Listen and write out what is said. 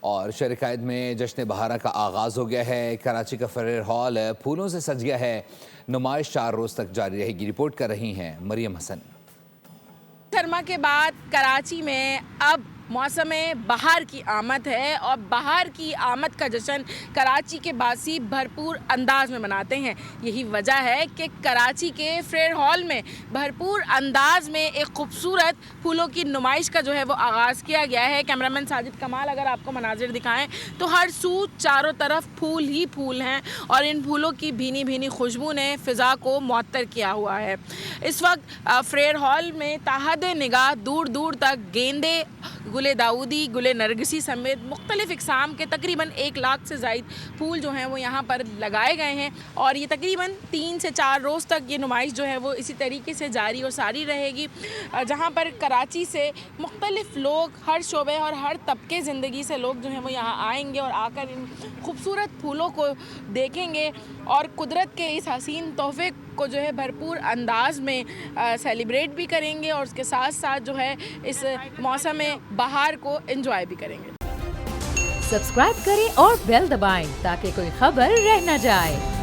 और शहर कायद में जश्न बहारा का आगाज़ हो गया है। कराची का फेडरल हॉल फूलों से सज गया है। नुमाइश 4 रोज़ तक जारी रहेगी। रिपोर्ट कर रही हैं मरियम हसन। सरमा के बाद कराची में अब मौसम बहार की आमद है और बहार की आमद का जश्न कराची के बासी भरपूर अंदाज में मनाते हैं। यही वजह है कि कराची के फेयर हॉल में भरपूर अंदाज में एक खूबसूरत फूलों की नुमाइश का जो है वो आगाज़ किया गया है। कैमरामैन साजिद कमाल अगर आपको मनाजिर दिखाएं तो हर सू चारों तरफ फूल ही फूल हैं और इन फूलों की भीनी भीनी खुशबू ने फ़िज़ा को मुअत्तर किया हुआ है। इस वक्त फेयर हॉल में ताहद निगाह दूर दूर तक गेंदे, गुले दाऊदी, गुले नरगिसी समेत मुख्तलिफ़ इक़साम के तकरीबन 1 लाख से ज़ायद फूल जो हैं वो यहाँ पर लगाए गए हैं और ये तकरीबन 3 से 4 रोज़ तक ये नुमाइश जो है वो इसी तरीके से जारी और सारी रहेगी, जहाँ पर कराची से मुख्तलिफ़ लोग हर शोबे और हर तबके ज़िंदगी से लोग जो हैं वो यहाँ आएंगे और आकर इन खूबसूरत फूलों को देखेंगे और कुदरत के इस हसीन तोहफ़े को जो है भरपूर अंदाज में सेलिब्रेट भी करेंगे और उसके साथ साथ जो है इस मौसम बहार को एंजॉय भी करेंगे। सब्सक्राइब करें और बेल दबाएं ताकि कोई खबर रह न जाए।